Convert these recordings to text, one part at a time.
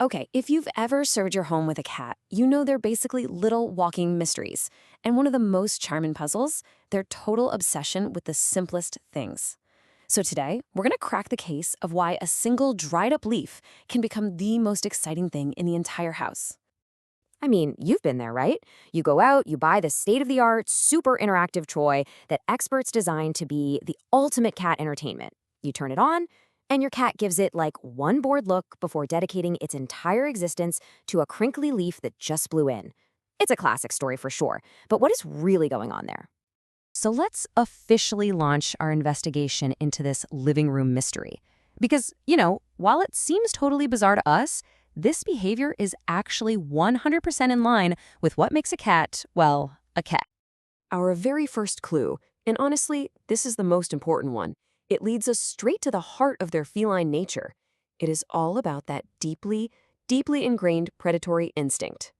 Okay, if you've ever served your home with a cat, you know they're basically little walking mysteries. And one of the most charming puzzles, their total obsession with the simplest things. So today, we're going to crack the case of why a single dried up leaf can become the most exciting thing in the entire house. I mean, you've been there, right? You go out, you buy the state of the art, super interactive toy that experts designed to be the ultimate cat entertainment. You turn it on, and your cat gives it like one bored look before dedicating its entire existence to a crinkly leaf that just blew in. It's a classic story for sure, but what is really going on there? So let's officially launch our investigation into this living room mystery. Because, while it seems totally bizarre to us, this behavior is actually 100% in line with what makes a cat, well, a cat. Our very first clue, and honestly, this is the most important one, it leads us straight to the heart of their feline nature. It is all about that deeply, deeply ingrained predatory instinct.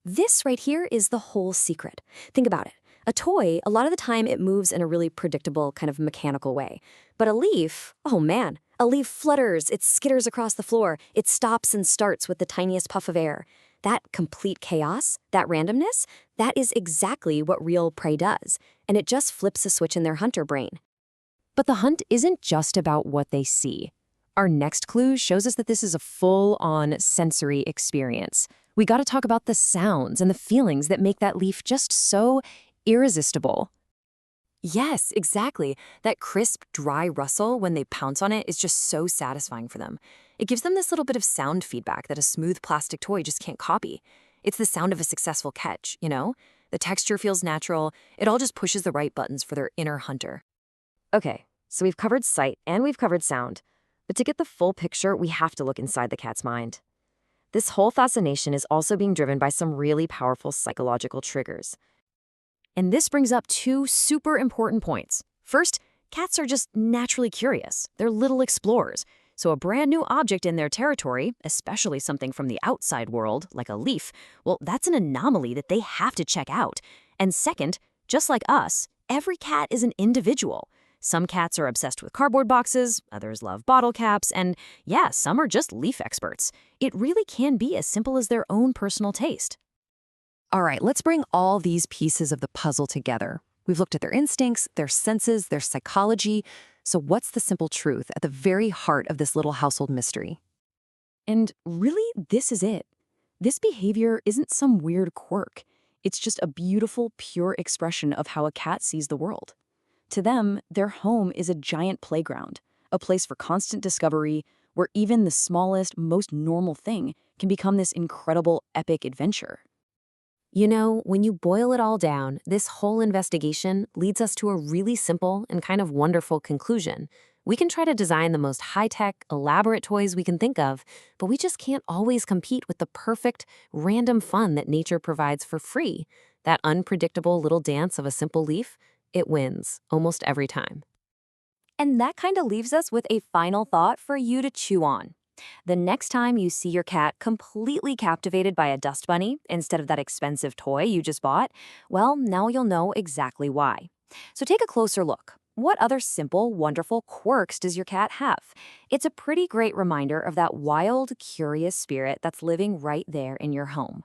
This right here is the whole secret. Think about it. A toy, a lot of the time it moves in a really predictable kind of mechanical way. But a leaf, oh man, a leaf flutters, it skitters across the floor, it stops and starts with the tiniest puff of air. That complete chaos, that randomness, that is exactly what real prey does. And it just flips a switch in their hunter brain. But the hunt isn't just about what they see. Our next clue shows us that this is a full-on sensory experience. We got to talk about the sounds and the feelings that make that leaf just so irresistible. Yes, exactly. That crisp, dry rustle when they pounce on it is just so satisfying for them. It gives them this little bit of sound feedback that a smooth plastic toy just can't copy. It's the sound of a successful catch, you know? The texture feels natural. It all just pushes the right buttons for their inner hunter. Okay, so we've covered sight and we've covered sound. But to get the full picture, we have to look inside the cat's mind. This whole fascination is also being driven by some really powerful psychological triggers. And this brings up two super important points. First, cats are just naturally curious. They're little explorers. So a brand new object in their territory, especially something from the outside world, like a leaf, well, that's an anomaly that they have to check out. And second, just like us, every cat is an individual. Some cats are obsessed with cardboard boxes, others love bottle caps, and yeah, some are just leaf experts. It really can be as simple as their own personal taste. All right, let's bring all these pieces of the puzzle together. We've looked at their instincts, their senses, their psychology. So what's the simple truth at the very heart of this little household mystery? And really, this is it. This behavior isn't some weird quirk. It's just a beautiful, pure expression of how a cat sees the world. To them, their home is a giant playground, a place for constant discovery, where even the smallest, most normal thing can become this incredible, epic adventure. You know, when you boil it all down, this whole investigation leads us to a really simple and kind of wonderful conclusion. We can try to design the most high-tech, elaborate toys we can think of, but we just can't always compete with the perfect, random fun that nature provides for free. That unpredictable little dance of a simple leaf, it wins almost every time. And that kind of leaves us with a final thought for you to chew on. The next time you see your cat completely captivated by a dust bunny instead of that expensive toy you just bought, well, now you'll know exactly why. So take a closer look. What other simple, wonderful quirks does your cat have? It's a pretty great reminder of that wild, curious spirit that's living right there in your home.